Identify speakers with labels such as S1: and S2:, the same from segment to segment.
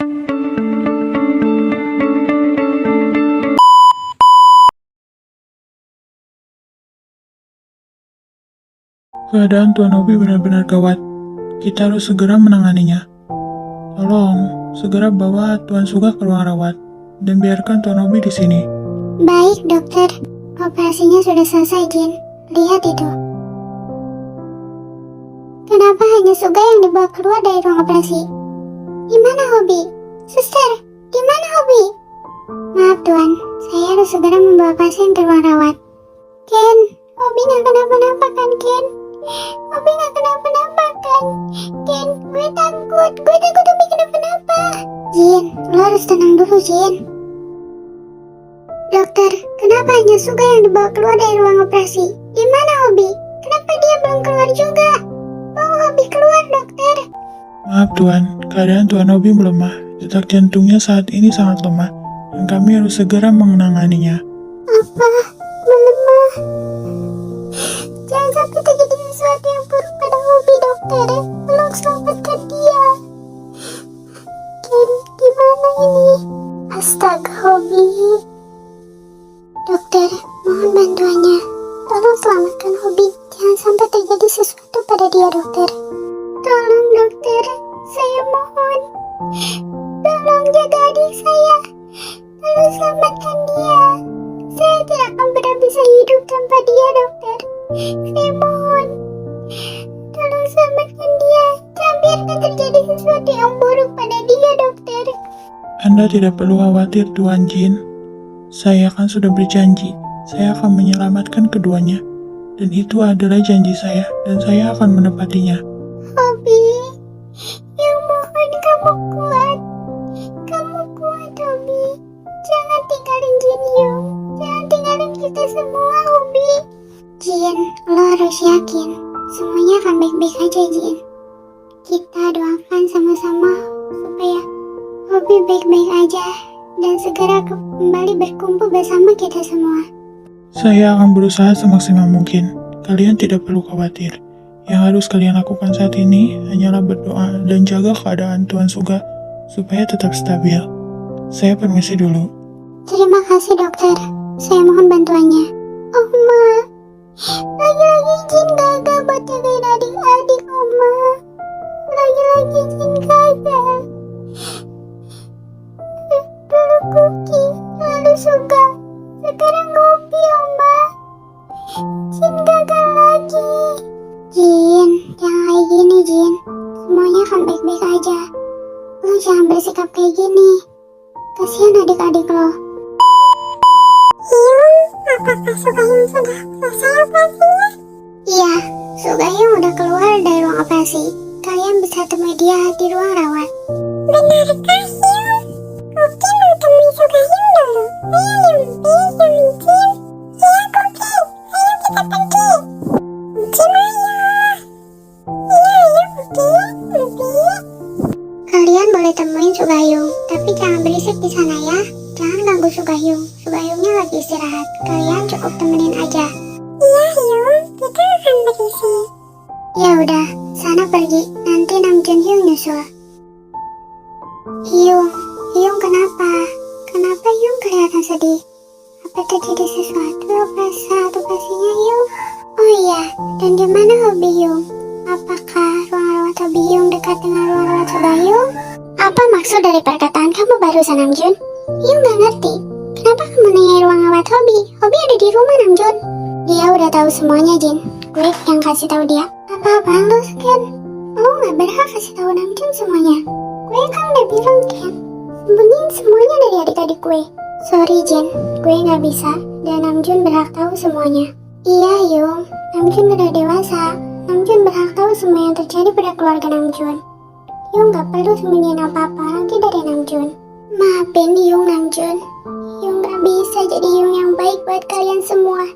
S1: Keadaan Tuan Obi benar-benar gawat. Kita harus segera menanganinya. Tolong, segera bawa Tuan Suga ke ruang rawat dan biarkan Tuan Obi di sini.
S2: Baik, dokter. Operasinya sudah selesai, Jin. Lihat itu. Kenapa hanya Suga yang dibawa keluar dari ruang operasi? Di mana Hobi? Suster, di mana Hobi? Maaf, Tuan. Saya harus segera membawa pasien ke ruang rawat. Ken, Hobi nggak kenapa-napa kan, Ken? Hobi nggak kenapa-napa kan? Ken, gue takut Hobi kenapa-napa. Jin, lo harus tenang dulu, Jin. Dokter, kenapa hanya Suga yang dibawa keluar dari ruang operasi? Di mana Hobi? Kenapa dia belum keluar juga? Bawa Hobi keluar, dokter.
S1: Maaf Tuan, keadaan Tuan Obi melemah. Detak jantungnya saat ini sangat lemah dan kami harus segera mengenanganinya.
S2: Apa? Melemah? Jangan sampai terjadi sesuatu yang buruk pada Hobi, dokter. Tolong selamatkan dia. Ken, gimana ini? Astaga, Hobi. Dokter, mohon bantuannya. Tolong selamatkan Hobi. Jangan sampai terjadi sesuatu pada dia, dokter. Tolong, dokter. Saya mohon. Tolong jaga adik saya. Tolong selamatkan dia. Saya tidak akan pernah bisa hidup tanpa dia, dokter. Saya mohon. Tolong selamatkan dia. Jangan biarkan terjadi sesuatu yang buruk pada dia, dokter.
S1: Anda tidak perlu khawatir Tuan Jin. Saya kan sudah berjanji, saya akan menyelamatkan keduanya. Dan itu adalah janji saya, dan saya akan menepatinya.
S2: Hobi, yang mohon kamu kuat. Kamu kuat, Hobi. Jangan tinggalin Jin Yung. Jangan tinggalin kita semua, Hobi. Jin, lo harus yakin. Semuanya akan baik-baik aja, Jin. Kita doakan sama-sama supaya Hobi baik-baik aja dan segera kembali berkumpul bersama kita semua.
S1: Saya akan berusaha semaksimal mungkin. Kalian tidak perlu khawatir. Yang harus kalian lakukan saat ini hanyalah berdoa dan jaga keadaan Tuan Suga supaya tetap stabil. Saya permisi dulu.
S2: Terima kasih, dokter. Saya mohon bantuannya. Oma, lagi-lagi Jin gagal buat jagain adik-adik, Oma. Lagi-lagi Jin gagal. Dulu Kuki, lalu Suga, sekarang Hobi, Oma. Jin gagal lagi. Jin, jangan kayak gini, Jin. Semuanya akan baik-baik aja. Lo jangan bersikap kayak gini. Kasihan adik-adik lo. Hyung, apakah Sugayung sudah selesai operasinya? Iya, Sugayung udah keluar dari ruang operasi. Kalian bisa temui dia di ruang rawat. Benarkah, Hyung? Oke, mau temui Sugayung dulu. Ayo, Jin. Iya, Oke. Ayo kita pergi. Jin, ayo. Iya, Oke. Kalian boleh temuin Sugayung, tapi jangan berisik di sana ya. Jangan ganggu Sugayung. Sugayungnya lagi istirahat. Kalian cukup temenin aja. Iya, Hyung. Kita akan berisik. Ya udah, sana pergi. Nanti Namjoon Hyung nyusul. Hyung kenapa? Kenapa Hyung kelihatan sedih? Apa terjadi sesuatu saat operasinya, Hyung? Oh iya, dan di mana Hobi Hyung? Apakah ruang rawat Hobi Hyung dekat dengan ruang rawat Sugayung? Apa maksud dari perkataan kamu barusan, Namjoon? Hyung gak ngerti. Kenapa kamu nanya ruang rawat Hobi? Hobi ada di rumah, Namjoon. Dia udah tahu semuanya, Jin. Gue yang kasih tahu dia. Apa-apaan lo, Ken? Lo gak berhak kasih tahu Namjoon semuanya. Gue kan udah bilang, Ken. Sembunyiin semuanya dari adik-adik gue. Sorry, Jin. Gue gak bisa. Dan Namjoon berhak tahu semuanya. Iya, Hyung. Namjoon udah dewasa. Namjoon berhak tahu semua yang terjadi pada keluarga Namjoon. Hyung gak perlu sembunyiin apa-apa lagi dari Namjoon. Maafin Hyung, Namjoon. Hyung gak bisa jadi Hyung yang baik buat kalian semua.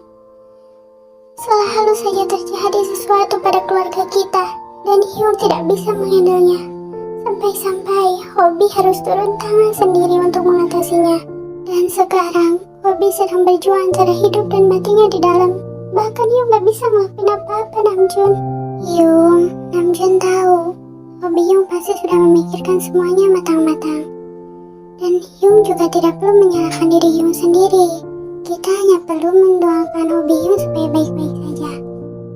S2: Selalu saja terjadi sesuatu pada keluarga kita, dan Hyung tidak bisa menghandlenya. Sampai-sampai Hobi harus turun tangan sendiri untuk mengatasinya. Dan sekarang, Hobi sedang berjuang antara hidup dan matinya di dalam. Bahkan Hyung gak bisa ngelakuin apa-apa, Namjoon. Hyung, Namjoon tahu. Hobi Hyung pasti sudah memikirkan semuanya matang-matang. Dan Hyung juga tidak perlu menyalahkan diri Hyung sendiri. Kita hanya perlu mendoakan hobi Hyung supaya baik-baik saja.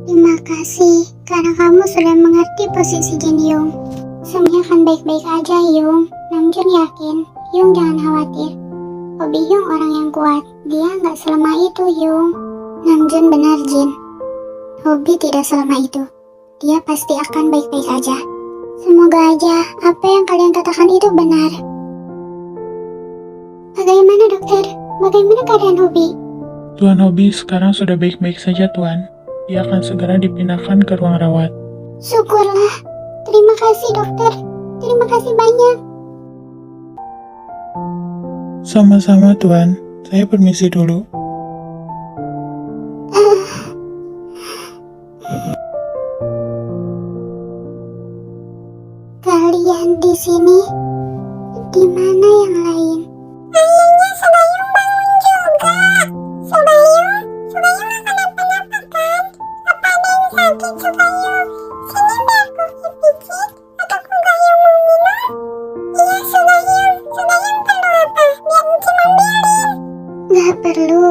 S2: Terima kasih karena kamu sudah mengerti posisi Jin Hyung. Semuanya akan baik-baik aja Hyung. Namjoon yakin, Hyung jangan khawatir. Hobi Hyung orang yang kuat. Dia nggak selemah itu Hyung. Namjoon benar Jin. Hobi tidak selemah itu. Dia pasti akan baik-baik aja. Semoga aja apa yang kalian katakan itu benar. Bagaimana dokter? Bagaimana keadaan Hobi?
S1: Tuan Hobi sekarang sudah baik-baik saja Tuan. Dia akan segera dipindahkan ke ruang rawat.
S2: Syukurlah. Terima kasih dokter. Terima kasih banyak.
S1: Sama-sama Tuan. Saya permisi dulu.
S2: Kalian di sini, di mana yang lain? Akhirnya Sobayung bangun juga. Sobayung akan apa-apa kan? Apa ada yang sakit Sobayung? Sini biar aku pijit atau Sobayung mau minum? Iya Sobayung perlu apa? Biar Uci ambilin. Gak perlu,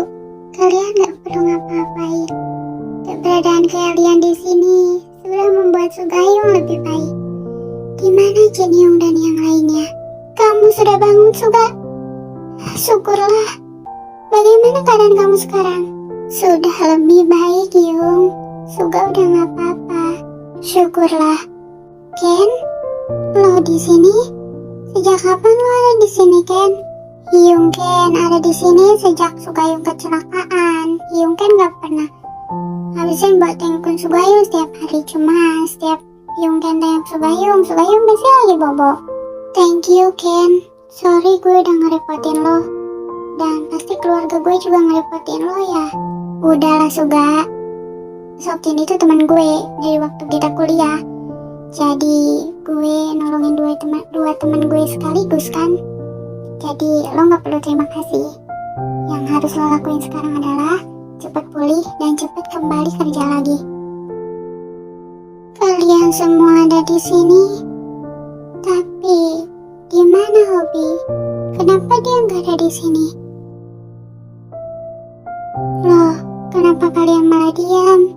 S2: kalian gak perlu ngapa-ngapain. Keberadaan kalian di sini sudah membuat Sugayung lebih baik. Di mana Jin Hyung dan yang lainnya? Kamu sudah bangun, Suga? Syukurlah. Bagaimana keadaan kamu sekarang? Sudah lebih baik, Hyung. Suga udah gak apa-apa. Syukurlah. Ken, lo di sini? Sejak kapan lo ada di sini, Ken? Hyung Ken ada di sini sejak Sugayung kecelakaan. Hyung Ken gak pernah habisin buat tengokin Sugayung setiap hari. Cuma setiap Hyung Ken tengok Sugayung pasti lagi bobo. Thank you Ken. Sorry gue udah ngerepotin lo. Dan pasti keluarga gue juga ngerepotin lo ya. Udahlah Suga. Sokin itu teman gue dari waktu kita kuliah. Jadi gue nolongin dua teman gue sekaligus kan. Jadi lo gak perlu terima kasih. Yang harus lo lakuin sekarang adalah cepat pulih dan cepat kembali kerja lagi. Kalian semua ada di sini. Tapi di mana Hobi? Kenapa dia nggak ada di sini? Loh, kenapa kalian malah diam?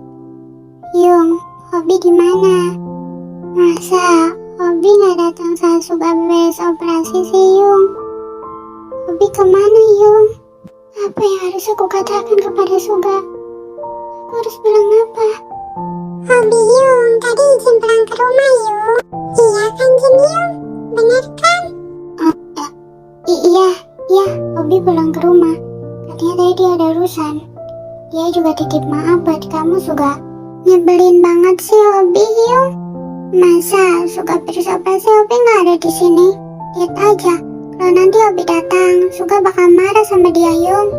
S2: Hyung, Hobi di mana? Masa Hobi nggak datang saat Suga beres operasi sih Hyung? Hobi kemana Hyung? Apa yang harus aku katakan kepada Suga? Aku harus bilang apa? Hobi Hyung, tadi izin pulang ke rumah Hyung. Iya kan Jin Hyung? Bener kan? Iya, Hobi pulang ke rumah. Katanya tadi dia ada urusan. Dia juga titip maaf buat kamu Suga. Nyebelin banget sih Hobi Hyung. Masa Suga beres operasi Hobi nggak ada di sini? Lihat aja, kalau nanti Hobi datang, Suga bakal marah sama dia Hyung.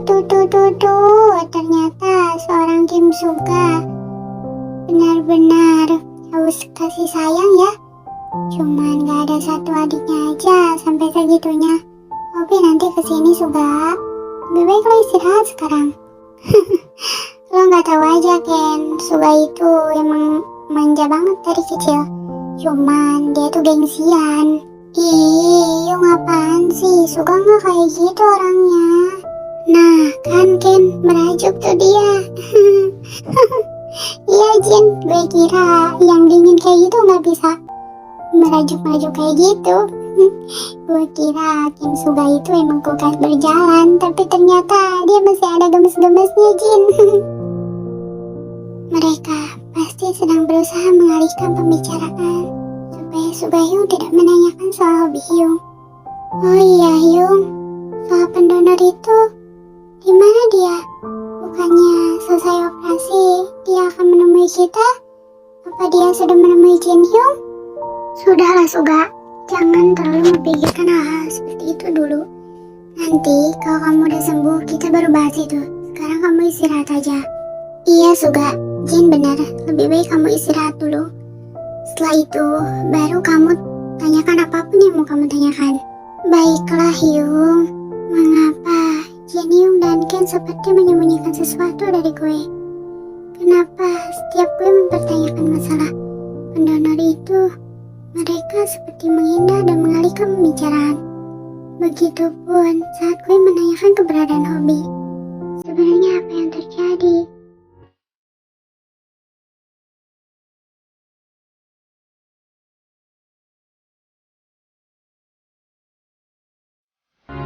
S2: Tuh, ternyata seorang Kim Suga benar-benar haus kasih sayang ya. Cuman gak ada satu adiknya aja sampai segitunya. Hobi nanti kesini Suga. Lebih baik lo istirahat sekarang. Lo gak tahu aja Ken, Suga itu emang manja banget dari kecil. Cuman dia tuh gengsian. Ih, Yung apaan sih? Suga gak kayak gitu orangnya. Nah, kan Ken, merajuk tuh dia. Iya Jin, gue kira yang dingin kayak gitu gak bisa merajuk-merajuk kayak gitu. Gue kira Kim Suga itu emang kulkas berjalan, tapi ternyata dia masih ada gemes-gemesnya Jin. Mereka pasti sedang berusaha mengalihkan pembicaraan supaya Sugayung tidak menanyakan soal hobi Hyung. Oh iya Hyung, soal pendonor itu di mana dia? Bukannya selesai operasi dia akan menemui kita? Apa dia sudah menemui Jin Hyung? Sudahlah Suga, jangan terlalu memikirkan hal-hal seperti itu dulu. Nanti kalau kamu udah sembuh kita baru bahas itu. Sekarang kamu istirahat aja. Iya Suga, Jin benar, lebih baik kamu istirahat dulu. Setelah itu baru kamu tanyakan apapun yang mau kamu tanyakan. Baiklah Hyung, mengapa Jin Hyung dan Ken seperti menyembunyikan sesuatu dari gue? Kenapa setiap gue mempertanyakan masalah pendonor itu, mereka seperti menghindar dan mengalihkan pembicaraan? Begitupun saat Kui menanyakan keberadaan hobi.